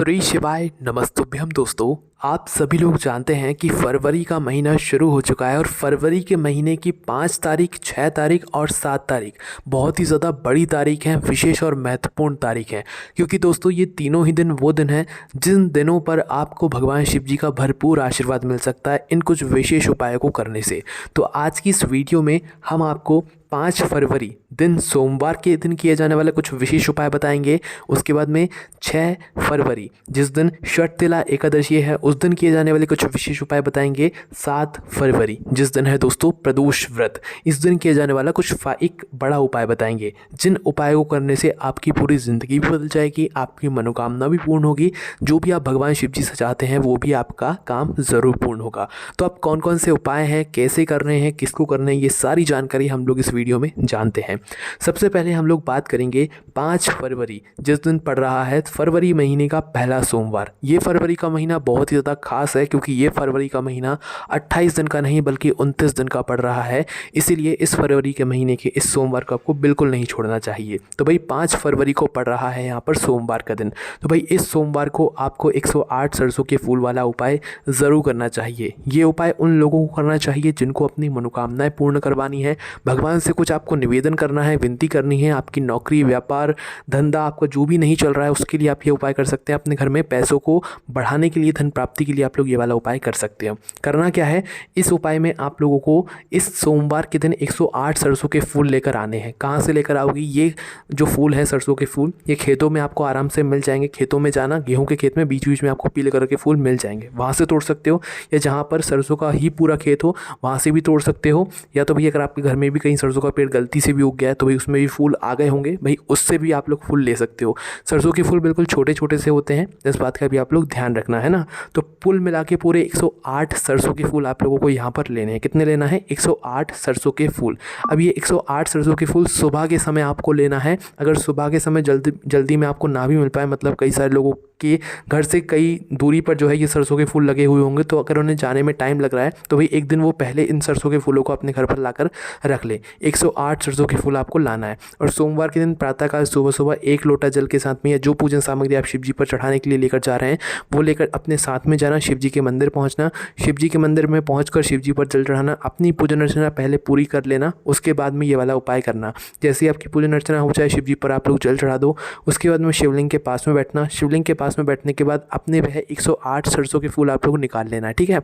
श्री शिवाय नमस्तुभ्यम। दोस्तों, आप सभी लोग जानते हैं कि फरवरी का महीना शुरू हो चुका है और फरवरी के महीने की 5 तारीख, 6 तारीख और 7 तारीख बहुत ही ज़्यादा बड़ी तारीख हैं, विशेष और महत्वपूर्ण तारीख हैं। क्योंकि दोस्तों ये तीनों ही दिन वो दिन हैं जिन दिनों पर आपको भगवान शिव जी का भरपूर आशीर्वाद मिल सकता है इन कुछ विशेष उपायों को करने से। तो आज की इस वीडियो में हम आपको 5 फरवरी दिन सोमवार के दिन किए जाने वाले कुछ विशेष उपाय बताएंगे। उसके बाद में 6 फरवरी जिस दिन षटतिला एकादशी है उस दिन किए जाने वाले कुछ विशेष उपाय बताएंगे। 7 फरवरी जिस दिन है दोस्तों प्रदोष व्रत, इस दिन किए जाने वाला एक बड़ा उपाय बताएंगे जिन उपायों को करने से आपकी पूरी ज़िंदगी भी बदल जाएगी, आपकी मनोकामना भी पूर्ण होगी। जो भी आप भगवान शिव जी से चाहते हैं वो भी आपका काम ज़रूर पूर्ण होगा। तो अब कौन कौन से उपाय हैं, कैसे करने हैं, किसको करने हैं, ये सारी जानकारी हम लोग इस वीडियो में जानते हैं। सबसे पहले हम लोग बात करेंगे 5 फरवरी जिस दिन पड़ रहा है फरवरी महीने का पहला सोमवार। ये फरवरी का महीना बहुत ही ज़्यादा खास है क्योंकि ये फरवरी का महीना 28 दिन का नहीं बल्कि 29 दिन का पड़ रहा है। इसीलिए इस फरवरी के महीने के इस सोमवार को आपको बिल्कुल नहीं छोड़ना चाहिए। तो भाई 5 फरवरी को पड़ रहा है यहाँ पर सोमवार का दिन। तो भाई इस सोमवार को आपको 108 सरसों के फूल वाला उपाय ज़रूर करना चाहिए। ये उपाय उन लोगों को करना चाहिए जिनको अपनी मनोकामनाएं पूर्ण करवानी है, भगवान से कुछ आपको निवेदन करना है, विनती करनी है। आपकी नौकरी, व्यापार, धंधा आपका जो भी नहीं चल रहा है उसके लिए आप ये उपाय कर सकते हैं। अपने घर में पैसों को बढ़ाने के लिए, धन प्राप्ति के लिए आप लोग ये वाला उपाय कर सकते हैं। करना क्या है, इस उपाय में आप लोगों को इस सोमवार के दिन 108 सरसों के फूल लेकर आने हैं। कहाँ से लेकर आओगी? ये जो फूल है सरसों के फूल, ये खेतों में आपको आराम से मिल जाएंगे। खेतों में जाना, गेहूं के खेत में बीच बीच में आपको पीले कलर के फूल मिल जाएंगे, वहाँ से तोड़ सकते हो। या जहाँ पर सरसों का ही पूरा खेत हो वहाँ से भी तोड़ सकते हो। या तो भाई अगर आपके घर में भी कहीं सरसों का पेड़ गलती से भी उग गया है तो भाई उसमें भी फूल आ गए होंगे, भाई उससे भी आप लोग फूल ले सकते हो। सरसों के फूल बिल्कुल छोटे छोटे से होते हैं, इस बात का भी आप लोग ध्यान रखना है ना। तो कुल मिला के पूरे 108 सरसों के फूल आप लोगों को यहाँ पर लेने हैं। कितने लेना है? 108 सरसों के फूल। अब ये 108 सरसों के फूल सुबह के समय आपको लेना है। अगर सुबह के समय जल्दी में आपको ना भी मिल पाए, मतलब कई सारे लोगों के घर से कई दूरी पर जो है ये सरसों के फूल लगे हुए होंगे, तो अगर उन्हें जाने में टाइम लग रहा है तो भाई एक दिन वो पहले इन सरसों के फूलों को अपने घर पर लाकर रख ले। 108 सरसों के फूल आपको लाना है और सोमवार के दिन प्रातःकाल सुबह सुबह 1 लोटा जल के साथ में या जो पूजन सामग्री आप शिव जी पर चढ़ाने के लिए लेकर जा रहे हैं वो लेकर अपने साथ में जाना। शिव जी के मंदिर पहुंचना, शिव जी के मंदिर में पहुंचकर शिव जी पर जल चढ़ाना, अपनी पूजन अर्चना पहले पूरी कर लेना। उसके बाद में ये वाला उपाय करना। जैसे ही आपकी पूजन अर्चना हो जाए, शिव जी पर आप लोग जल चढ़ा दो। उसके बाद में शिवलिंग के पास में बैठना। शिवलिंग के पास में बैठने के बाद अपने वह 108 सरसों के फूल आप लोग निकाल लेना है, ठीक है।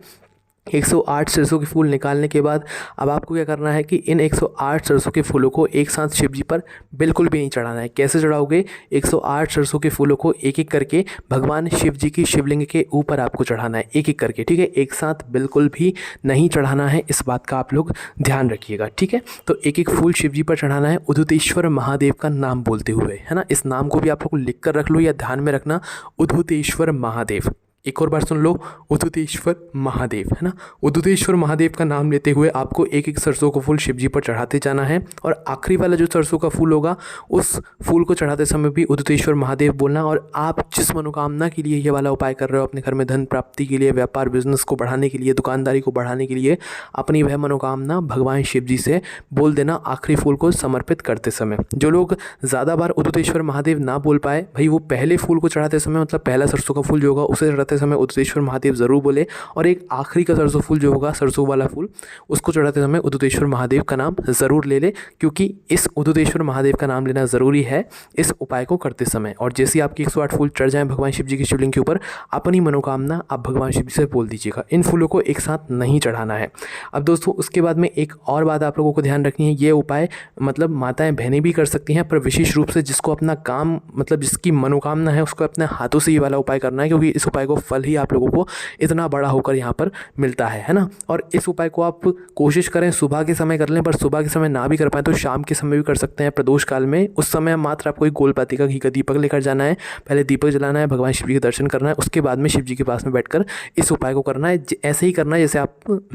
108 सरसों के फूल निकालने के बाद अब आपको क्या करना है कि इन 108 सरसों के फूलों को एक साथ शिव जी पर बिल्कुल भी नहीं चढ़ाना है। कैसे चढ़ाओगे? 108 सरसों के फूलों को एक एक करके भगवान शिव जी की शिवलिंग के ऊपर आपको चढ़ाना है, एक एक करके, ठीक है। एक साथ बिल्कुल भी नहीं चढ़ाना है, इस बात का आप लोग ध्यान रखिएगा, ठीक है। तो एक एक फूल शिव जी पर चढ़ाना है उद्धृतेश्वर महादेव का नाम बोलते हुए, है ना। इस नाम को भी आप लोग लिख कर रख लो या ध्यान में रखना, उद्धृतेश्वर महादेव। एक और बार सुन लो, उद्धृतेश्वर महादेव, है ना। उद्धृतेश्वर महादेव का नाम लेते हुए आपको एक एक सरसों का फूल शिव जी पर चढ़ाते जाना है। और आखिरी वाला जो सरसों का फूल होगा उस फूल को चढ़ाते समय भी उद्धृतेश्वर महादेव बोलना। और आप जिस मनोकामना के लिए ये वाला उपाय कर रहे हो, अपने घर में धन प्राप्ति के लिए, व्यापार बिजनेस को बढ़ाने के लिए, दुकानदारी को बढ़ाने के लिए, अपनी वह मनोकामना भगवान शिव जी से बोल देना आखिरी फूल को समर्पित करते समय। जो लोग ज़्यादा बार उद्धृतेश्वर महादेव ना बोल पाए, भाई वो पहले फूल को चढ़ाते समय, मतलब पहला सरसों का फूल जो होगा उसे चढ़ाते समय उद्धृतेश्वर महादेव जरूर बोले। और एक आखिरी का सरसों फूल जो होगा, सरसों वाला फूल, उसको चढ़ाते समय उद्धृतेश्वर महादेव का नाम जरूर ले ले, क्योंकि इस उद्धृतेश्वर महादेव का नाम लेना ज़रूरी है इस उपाय को करते समय। और जैसे आपके 108 फूल चढ़ जाएं भगवान शिव जी की शिवलिंग के ऊपर, अपनी मनोकामना आप भगवान शिव जी से बोल दीजिएगा। इन फूलों को एक साथ नहीं चढ़ाना है। अब दोस्तों उसके बाद में एक और बात आप लोगों को ध्यान रखनी है, ये उपाय मतलब माताएं बहनें भी कर सकती हैं, पर विशेष रूप से जिसको अपना काम, मतलब जिसकी मनोकामना है उसको अपने हाथों से ये वाला उपाय करना है, क्योंकि इस उपाय को फल ही आप लोगों को इतना बड़ा होकर यहाँ पर मिलता है ना। और इस उपाय को आप कोशिश करें सुबह के समय कर लें, पर सुबह के समय ना भी कर पाए तो शाम के समय भी कर सकते हैं, प्रदोष काल में। उस समय मात्र आपको एक गोलपाती का घी का दीपक लेकर जाना है, पहले दीपक जलाना है, भगवान शिव जी के दर्शन करना है, उसके बाद में शिव जी के पास में बैठकर इस उपाय को करना है। ऐसे ही करना है जैसे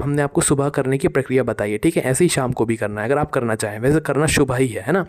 हमने आपको सुबह करने की प्रक्रिया बताई है, ठीक है। ऐसे ही शाम को भी करना है अगर आप करना चाहें, वैसे करना शुभ ही है ना।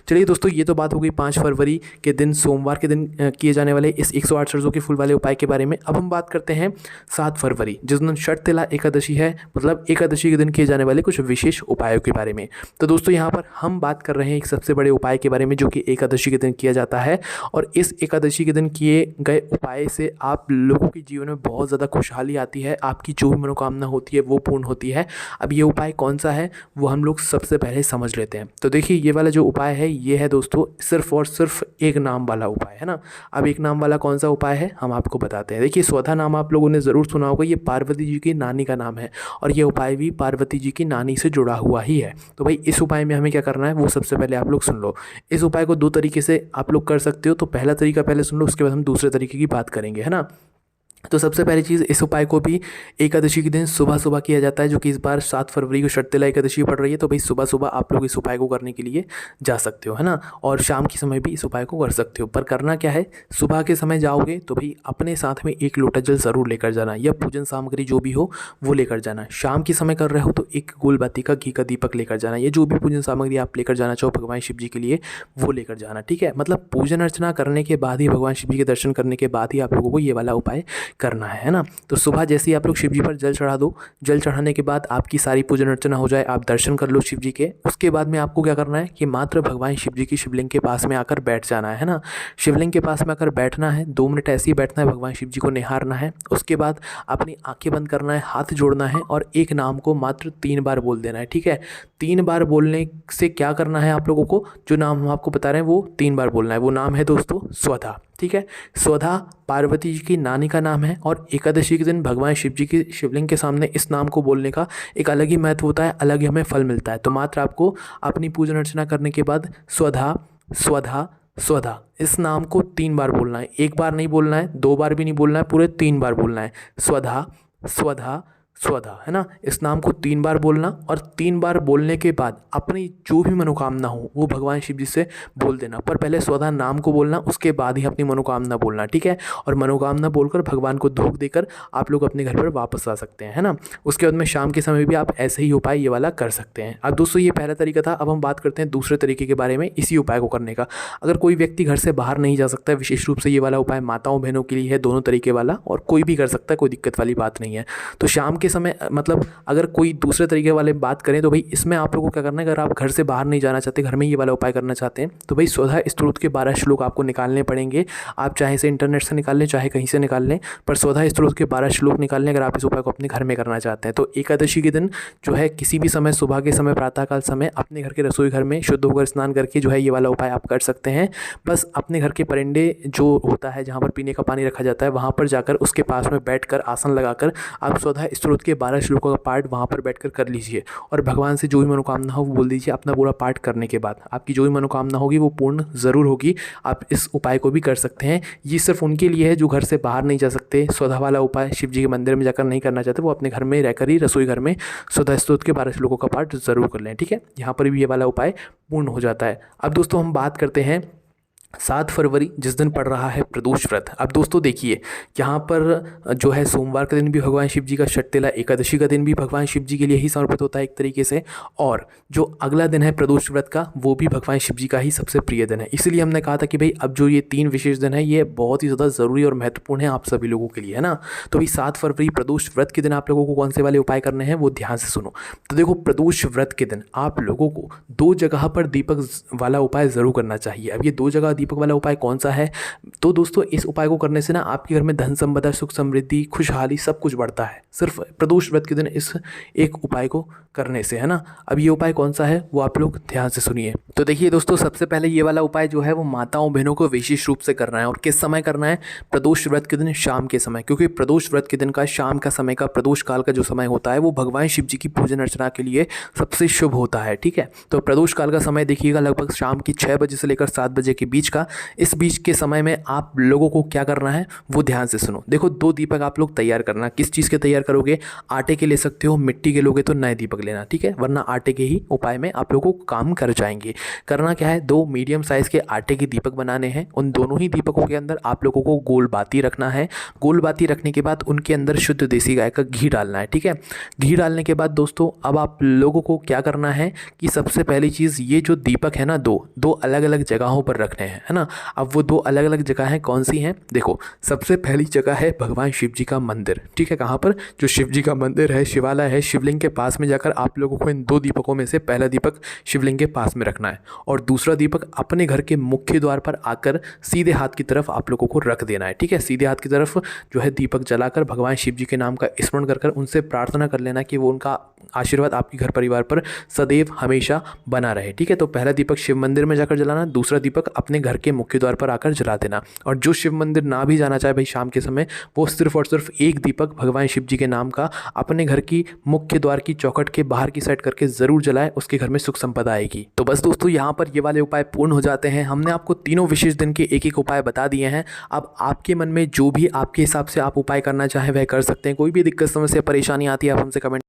चलिए दोस्तों, ये तो बात हो गई 5 फरवरी के दिन सोमवार के दिन किए जाने वाले इस 108 सरसों के फूल वाले उपाय के बारे में। अब अब हम बात करते हैं 7 फरवरी, जिस दिन शर्तिला एकादशी है, मतलब एकादशी के दिन किए जाने वाले कुछ विशेष उपायों के बारे में। तो दोस्तों यहाँ पर हम बात कर रहे हैं एक सबसे बड़े उपाय के बारे में जो कि एकादशी के दिन किया जाता है, और इस एकादशी के दिन किए गए उपाय से आप लोगों के जीवन में बहुत ज़्यादा खुशहाली आती है, आपकी जो भी मनोकामना होती है वो पूर्ण होती है। अब ये उपाय कौन सा है वो हम लोग सबसे पहले समझ लेते हैं। तो देखिए ये वाला जो उपाय है ये है दोस्तों सिर्फ और सिर्फ एक नाम वाला उपाय है ना। अब एक नाम वाला कौन सा उपाय है हम आपको बताते हैं। देखिए स्वधा नाम आप लोगों ने ज़रूर सुना होगा, ये पार्वती जी की नानी का नाम है और ये उपाय भी पार्वती जी की नानी से जुड़ा हुआ ही है। तो भाई इस उपाय में हमें क्या करना है वो सबसे पहले आप लोग सुन लो। इस उपाय को 2 तरीके से आप लोग कर सकते हो। तो पहला तरीका पहले सुन लो, उसके बाद हम दूसरे तरीके की बात करेंगे, है ना। तो सबसे पहली चीज़, इस उपाय को भी एकादशी के दिन सुबह सुबह किया जाता है, जो कि इस बार 7 फरवरी को शर्तिला एकादशी पड़ रही है। तो भाई सुबह सुबह आप लोग इस उपाय को करने के लिए जा सकते हो, है ना। और शाम के समय भी इस उपाय को कर सकते हो। पर करना क्या है, सुबह के समय जाओगे तो भाई अपने साथ में 1 लोटा जल ज़रूर लेकर जाना, या पूजन सामग्री जो भी हो वो लेकर जाना। शाम के समय कर रहे हो तो 1 गोलबाती का घी का दीपक लेकर जाना, या जो भी पूजन सामग्री आप लेकर जाना चाहो भगवान शिव जी के लिए वो लेकर जाना, ठीक है। मतलब पूजन अर्चना करने के बाद ही, भगवान शिव जी के दर्शन करने के बाद ही आप लोगों को ये वाला उपाय करना है ना। तो सुबह जैसे ही आप लोग शिव जी पर जल चढ़ा दो, जल चढ़ाने के बाद आपकी सारी पूजन अर्चना हो जाए, आप दर्शन कर लो शिव जी के, उसके बाद में आपको क्या करना है कि मात्र भगवान शिव जी की शिवलिंग के पास में आकर बैठ जाना है ना। शिवलिंग के पास में आकर बैठना है, 2 मिनट ऐसे ही बैठना है, भगवान शिव जी को निहारना है। उसके बाद अपनी आंखें बंद करना है, हाथ जोड़ना है और एक नाम को मात्र 3 बार बोल देना है, ठीक है। 3 बार बोलने से क्या करना है आप लोगों को, जो नाम हम आपको बता रहे हैं वो 3 बार बोलना है। वो नाम है दोस्तों स्वधा, ठीक है। स्वधा पार्वती जी की नानी का नाम है और एकादशी के दिन भगवान शिव जी की शिवलिंग के सामने इस नाम को बोलने का एक अलग ही महत्व होता है, अलग ही हमें फल मिलता है। तो मात्र आपको अपनी पूजन अर्चना करने के बाद स्वधा स्वधा स्वधा इस नाम को 3 बार बोलना है। 1 बार नहीं बोलना है, 2 बार भी नहीं बोलना है, पूरे 3 बार बोलना है। स्वधा स्वधा स्वधा, है ना। इस नाम को 3 बार बोलना और 3 बार बोलने के बाद अपनी जो भी मनोकामना हो वो भगवान शिव जी से बोल देना। पर पहले स्वधा नाम को बोलना, उसके बाद ही अपनी मनोकामना बोलना, ठीक है। और मनोकामना बोलकर भगवान को धूप देकर आप लोग अपने घर पर वापस आ सकते हैं, है ना। उसके बाद में शाम के समय भी आप ऐसे ही उपाय ये वाला कर सकते हैं। अब दोस्तों ये पहला तरीका था। अब हम बात करते हैं दूसरे तरीके के बारे में इसी उपाय को करने का। अगर कोई व्यक्ति घर से बाहर नहीं जा सकता, विशेष रूप से ये वाला उपाय माताओं बहनों के लिए है, दोनों तरीके वाला, और कोई भी कर सकता है, कोई दिक्कत वाली बात नहीं है। तो शाम के समय, मतलब अगर कोई दूसरे तरीके वाले बात करें तो भाई इसमें आप लोगों को क्या करना है, अगर आप घर से बाहर नहीं जाना चाहते, घर में ये वाला उपाय करना चाहते हैं, तो भाई स्वधा स्तोत्र के 12 श्लोक आपको निकालने पड़ेंगे। आप चाहे से इंटरनेट से निकाल लें, चाहे कहीं से निकाल लें, पर स्वधा स्तोत्र के 12 श्लोक निकाल लें अगर आप इस उपाय को अपने घर में करना चाहते हैं। तो एकादशी के दिन जो है किसी भी समय, सुबह के समय, प्रातःकाल समय, अपने घर के रसोई घर में शुद्ध होकर स्नान करके जो है ये वाला उपाय आप कर सकते हैं। बस अपने घर के परिंदे जो होता है, जहाँ पर पीने का पानी रखा जाता है, वहाँ पर जाकर उसके पास में बैठकर आसन लगाकर आप स्वधा स्तोत्र के 12 श्लोकों का पाठ वहाँ पर बैठकर कर लीजिए और भगवान से जो भी मनोकामना हो वो बोल दीजिए। अपना पूरा पाठ करने के बाद आपकी जो भी मनोकामना होगी वो पूर्ण ज़रूर होगी। आप इस उपाय को भी कर सकते हैं। ये सिर्फ उनके लिए है जो घर से बाहर नहीं जा सकते। स्वधा वाला उपाय शिव जी के मंदिर में जाकर नहीं करना चाहते, वो अपने घर में रहकर ही रसोई घर में स्वधा स्तोत्र के 12 श्लोकों का पाठ ज़रूर कर लें, ठीक है। यहाँ पर भी ये वाला उपाय पूर्ण हो जाता है। अब दोस्तों हम बात करते हैं 7 फरवरी, जिस दिन पड़ रहा है प्रदोष व्रत। अब दोस्तों देखिए यहाँ पर जो है सोमवार का दिन भी भगवान शिव जी का शर्तिला एकादशी का दिन भी भगवान शिव जी के लिए ही समर्पित होता है एक तरीके से, और जो अगला दिन है प्रदोष व्रत का वो भी भगवान शिव जी का ही सबसे प्रिय दिन है। इसलिए हमने कहा था कि भाई अब जो ये 3 विशेष दिन है ये बहुत ही ज़्यादा ज़रूरी और महत्वपूर्ण है आप सभी लोगों के लिए, है ना। तो भाई 7 फरवरी प्रदोष व्रत के दिन आप लोगों को कौन से वाले उपाय करने हैं वो ध्यान से सुनो। तो देखो प्रदोष व्रत के दिन आप लोगों को 2 जगह पर दीपक वाला उपाय ज़रूर करना चाहिए। अब ये 2 जगह दीपक वाला उपाय कौन सा है, तो दोस्तों इस उपाय को करने से ना आपके घर में धन संपदा, सुख समृद्धि, खुशहाली सब कुछ बढ़ता है, सिर्फ प्रदोष व्रत के दिन इस एक उपाय को करने से, है ना। अब ये उपाय कौन सा है वो आप लोग ध्यान से सुनिए। तो देखिए दोस्तों सबसे पहले ये वाला उपाय जो है वो माताओं बहनों को विशेष रूप से करना है। और किस समय करना है, प्रदोष व्रत के दिन शाम के समय, क्योंकि प्रदोष व्रत के दिन का शाम का समय का प्रदोष काल का जो समय होता है वो भगवान शिव जी की पूजन अर्चना के लिए सबसे शुभ होता है, ठीक है। तो प्रदोष काल का समय देखिएगा लगभग शाम की 6 बजे से लेकर 7 बजे के बीच का। इस बीच के समय में आप लोगों को क्या करना है वो ध्यान से सुनो। देखो 2 दीपक आप लोग तैयार करना। किस चीज़ के तैयार करोगे, आटे के ले सकते हो, मिट्टी के लोगे तो नए दीपक लेना, ठीक है, वरना आटे के ही उपाय में आप लोगों को काम कर जाएंगे। करना क्या है, 2 मीडियम साइज़ के आटे के दीपक बनाने हैं। उन दोनों ही दीपकों के अंदर आप लोगों को गोल बाती रखना है। गोल बाती रखने के बाद उनके अंदर शुद्ध देसी गाय का घी डालना है, ठीक है। घी डालने के बाद दोस्तों अब आप लोगों को क्या करना है कि सबसे पहली चीज़, ये जो दीपक है ना, दो अलग अलग जगहों पर रखने हैं, है ना। अब वो 2 अलग अलग जगह हैं, कौन सी हैं, देखो। सबसे पहली जगह है भगवान शिव जी का मंदिर, ठीक है। कहाँ पर, जो शिव जी का मंदिर है, शिवालय है, शिवलिंग के पास में जाकर आप लोगों को इन 2 दीपकों में से पहला दीपक शिवलिंग के पास में रखना है और दूसरा दीपक अपने घर के मुख्य द्वार पर आकर सीधे हाथ की तरफ आप लोगों को रख देना है, ठीक है। सीधे हाथ की तरफ जो है दीपक जलाकर भगवान शिव जी के नाम का स्मरण कर उनसे प्रार्थना कर लेना कि वो उनका आशीर्वाद आपके घर परिवार पर सदैव हमेशा बना रहे, ठीक है। तो पहला दीपक शिव मंदिर में जाकर जलाना, दूसरा दीपक अपने घर के मुख्य द्वार पर आकर जला देना। और जो शिव मंदिर ना भी जाना चाहे भाई शाम के समय, वो सिर्फ और सिर्फ एक दीपक भगवान शिव जी के नाम का अपने घर की मुख्य द्वार की चौखट के बाहर की साइड करके ज़रूर जलाए, उसके घर में सुख संपदा आएगी। तो बस दोस्तों यहाँ पर ये वाले उपाय पूर्ण हो जाते हैं। हमने आपको तीनों विशेष दिन के एक एक उपाय बता दिए हैं। अब आपके मन में जो भी आपके हिसाब से आप उपाय करना चाहें वह कर सकते हैं। कोई भी दिक्कत समस्या परेशानी आती है आप हमसे कमेंट